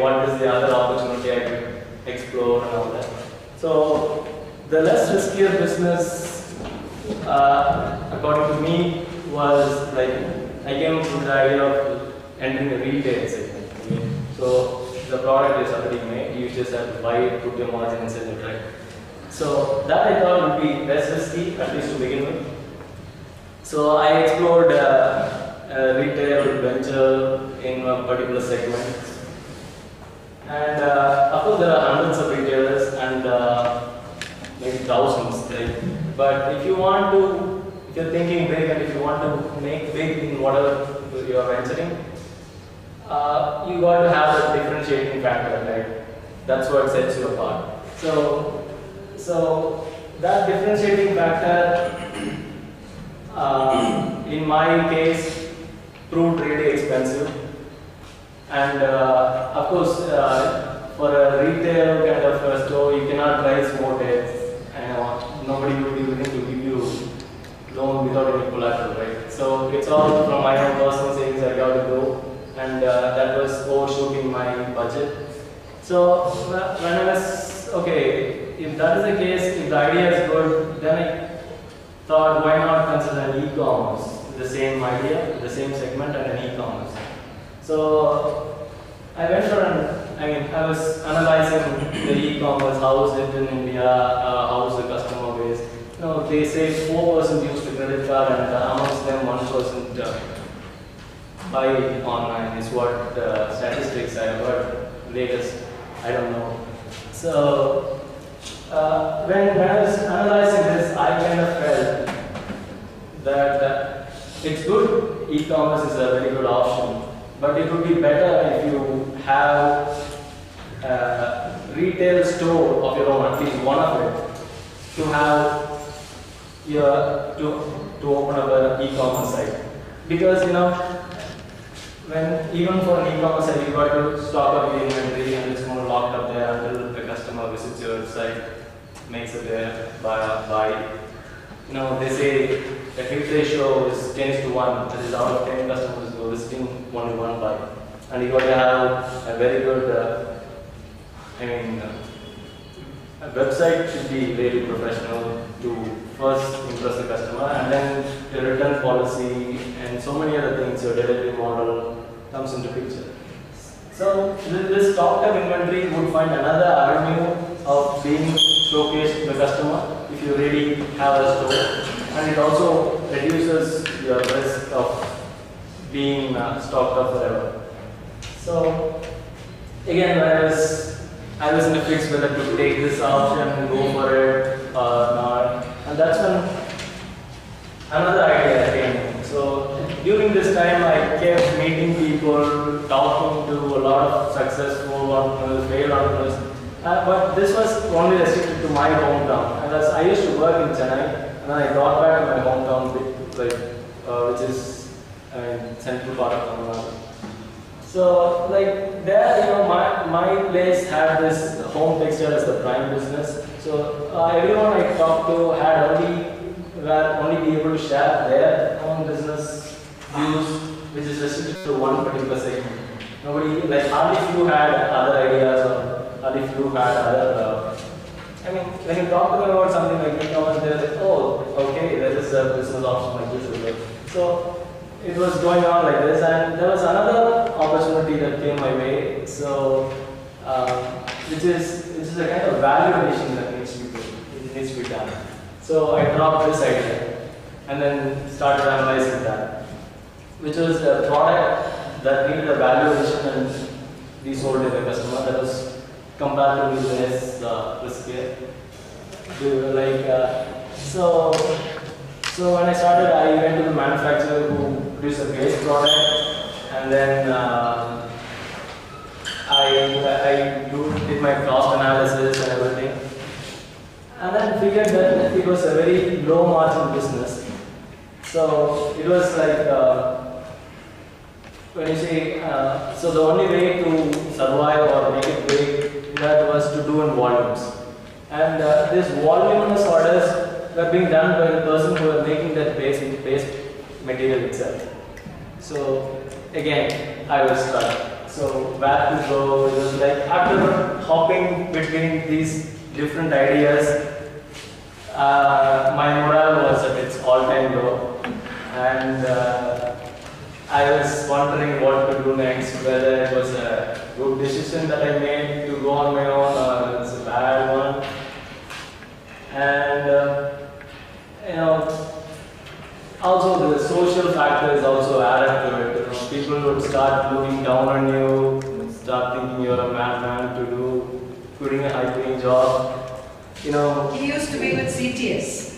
what is the other opportunity I could explore and all that. So the less riskier business, according to me, was like I came to the idea of entering the retail segment. Okay? So the product is already made, you just have to buy it, put your margin and sell it, right? So that I thought would be less risky, at least to begin with. So I explored retail venture in a particular segment. And of course there are hundreds of retailers and maybe thousands, right? But if you want to, if you're thinking big and if you want to make big in whatever you're venturing, you got to have a differentiating factor, right? That's what sets you apart. So that differentiating factor, in my case, proved really expensive. And of course, for a retail kind of a store, you cannot price more days. Nobody will be willing to give you loan without any collateral, right? So it's all from my own personal savings I got to go. And that was overshooting my budget. So when I was, okay, if that is the case, if the idea is good, then I thought, why not consider an e-commerce, the same idea, the same segment and an e-commerce. So I went for I was analyzing the e-commerce, how is it in India, how is the customer base. No, they say 4% use the credit card and amongst them 1% buy online is what statistics I heard latest. I don't know. So when I was analyzing this, I kind of felt that it's good. E-commerce is a very good option, but it would be better if you have a retail store of your own, at least one of it, to have to open up an e-commerce site, because when even for an e-commerce site, you got to stock up the inventory and it's more locked up there until the customer visits your site, makes it there, buy. They say the hit ratio is 10:1. That is, out of 10 customers who are visiting, only one buy. And you got to have a very good, a website should be really professional to first impress the customer, and then the return policy and so many other things, your delivery model comes into picture. So this stocked up inventory would find another avenue of being showcased to the customer if you really have a store, and it also reduces your risk of being stocked up forever. So again, I was in a fix whether to take this option and go for it or not, and that's when another idea came in. So during this time, I kept meeting people, talking to a lot of successful entrepreneurs, failed entrepreneurs, but this was only restricted to my hometown. And I used to work in Chennai, and then I got back to my hometown, which is central part of Tamil Nadu. So there, my place had this home textile as the prime business. So everyone I talked to were only be able to share their own business views, which is restricted to one particular segment. Nobody, hardly few had other ideas, or hardly few had other. When you talk to them about something like e-commerce, they're like, oh, okay, there is a business option like this. So it was going on like this, and there was another opportunity that came my way. So, which is a kind of value addition that needs to be done. So I dropped this idea and then started analyzing that, which was a product that needed a value addition and be sold to the customer that was comparatively less riskier. So when I started, I went to the manufacturer who produced a base product, and then I did my cost analysis and everything, and then figured that it was a very low margin business. So it was when you say, so the only way to survive or make it big, that was to do in volumes. And these voluminous orders were being done by the person who was making that base material itself. So again, I was stuck. So where to go? It was like after hopping between these different ideas, my morale was at its all-time low, and I was wondering what to do next, whether it was a good decision that I made to go on my own or it was a bad one. And you know, also the social factors also added to it. You know, people would start looking down on you, start thinking you're a madman to do, quitting a high-paying job. You know, he used to be with CTS.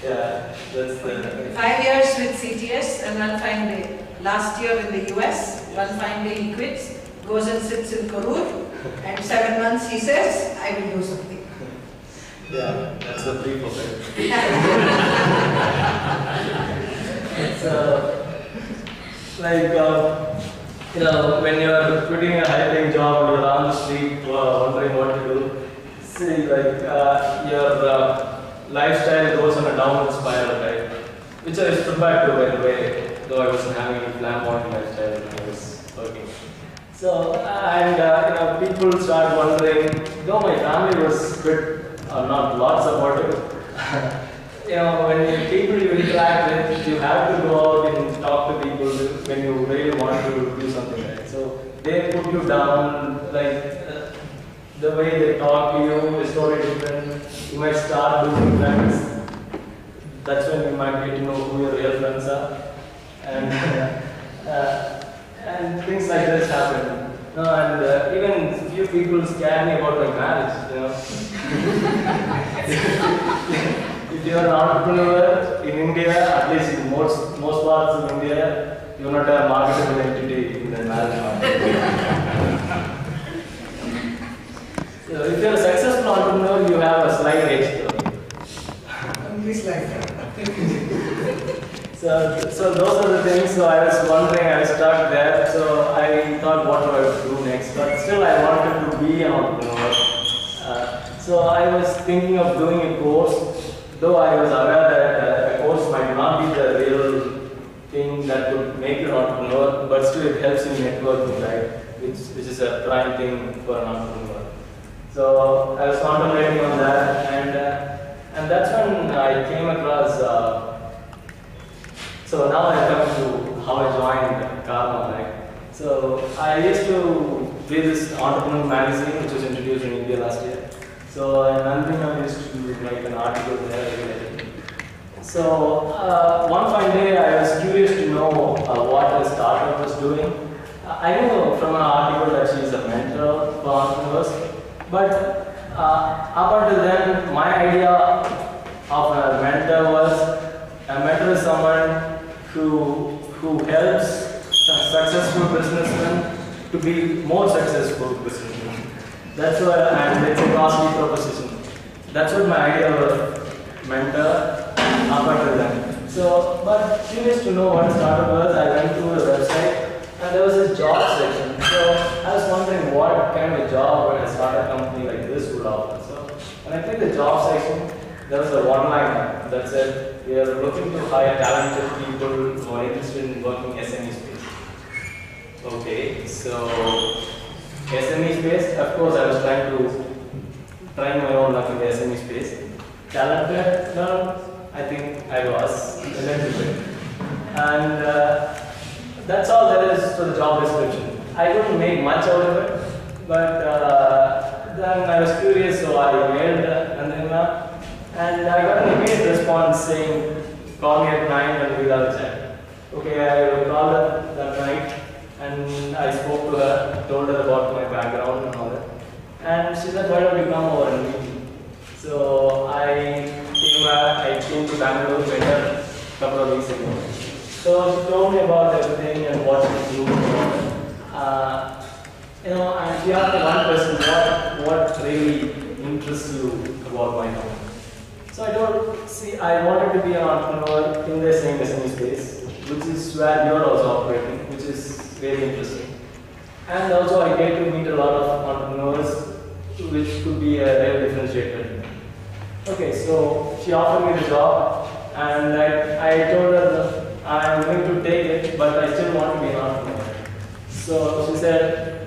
Yeah, that's the 5 years with CTS, and one fine day, last year in the US, one fine day he quits, goes and sits in Karur, and 7 months he says, I will do something. Yeah, that's the brief of it. It's like, you know, when you're quitting a high-paying job, you're on the street wondering what to do. See, like, your lifestyle goes on a downward spiral, right? Which I was prepared to, by the way, though I wasn't having any flamboyant lifestyle when I was working. So, and you know, people start wondering, though my family was not lots supportive, you know, when people you interact with, you have to go out and talk to people when you really want to do something, right? So, they put you down, like, the way they talk to you is totally different. You might start losing friends. That's when you might get to know who your real friends are. And things like this happen. No, and even few people scare me about my marriage, you know. If you're an entrepreneur in India, at least in most parts of India, you're not a marketable entity in the marriage market. So if you're a successful entrepreneur, you have a slight edge though. Only slight. So those are the things. So I was wondering, I was stuck there. So I thought, what do I do next? But still, I wanted to be an entrepreneur. So I was thinking of doing a course, though I was aware that a course might not be the real thing that would make you an entrepreneur, but still it helps in networking, right? Which is a prime thing for an entrepreneur. So I was contemplating on that, and that's when I came across. So now I come to how I joined CARMA, right? So I used to read this entrepreneur magazine, which was introduced in India last year. So Nandini used to make an article there regularly. So one fine day I was curious to know what a startup was doing. I knew from an article that she is a mentor for entrepreneurs. But up until then, my idea of a mentor was, a mentor is someone who helps successful businessmen to be more successful businessmen. That's what, and it's a costly proposition. That's what my idea was, mentor, up until then. So, but curious to know what a startup was, I went to the website, and there was a job section. So I was wondering what kind of a job a startup company like this would offer. So when I clicked the job section, there was a one-liner that said, we are looking to hire talented people who are interested in working SME space. Okay, so SME space, of course I was trying my own luck in the SME space. Talented? No, I think I was a little bit. And that's all there is to the job description. I couldn't make much out of it, but then I was curious, so I mailed Nandini, and I got an immediate response saying, call me at 9 and we'll have a chat. Okay, I called her that night, and I spoke to her, told her about my background and all that. And she said, why don't you come over and meet me? So I came to Bangalore with her a couple of weeks ago. So she told me about everything and what she do. You know, and she asked me one question, what really interests you about my company? So I told, see, I wanted to be an entrepreneur in the same SME space, which is where you're also operating, which is very interesting. And also I get to meet a lot of entrepreneurs, which could be a real differentiator. Okay, so she offered me the job, and I told her that I'm going to take it, but I still want to be an entrepreneur. So she said,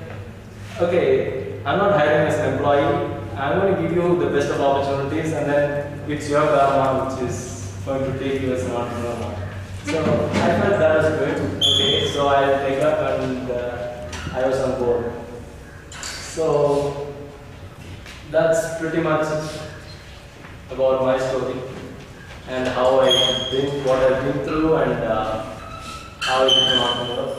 okay, I'm not hiring as an employee. I'm going to give you the best of opportunities, and then it's your karma which is going to take you as an entrepreneur. So I felt that was good. Okay, so I take up and I was on board. So that's pretty much about my story and how I've been, what I've been through, and how I became entrepreneur.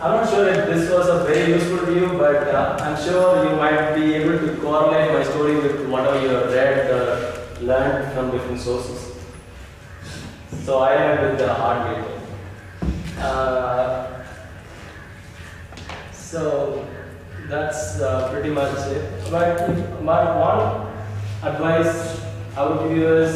I'm not sure if this was a very useful to you, but I'm sure you might be able to correlate my story with whatever you have read or learned from different sources. So I learned with the hard way. So that's pretty much it. But my one advice I would give you is,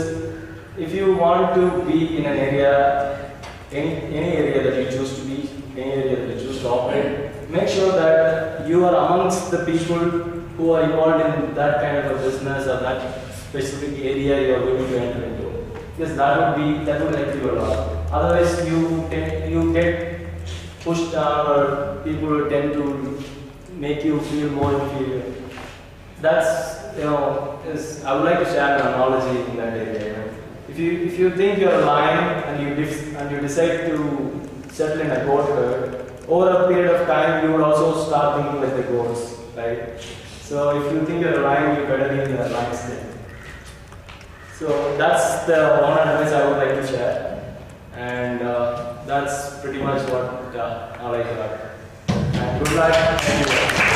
if you want to be in an area, any area that you choose to be, any area that you choose to operate, make sure that you are amongst the people who are involved in that kind of a business or that specific area you are going to enter into. Because that would help you a lot. Otherwise, you get pushed down, or people tend to make you feel more inferior. That's, I would like to share an analogy in that area. If you think you're a lion and you decide to settle in a goat herd, over a period of time you would also start thinking like the goats, right? So if you think you're a lion, you better be in the lion's den. So that's the one advice I would like to share, and that's pretty much what I like about it. And good luck, everyone.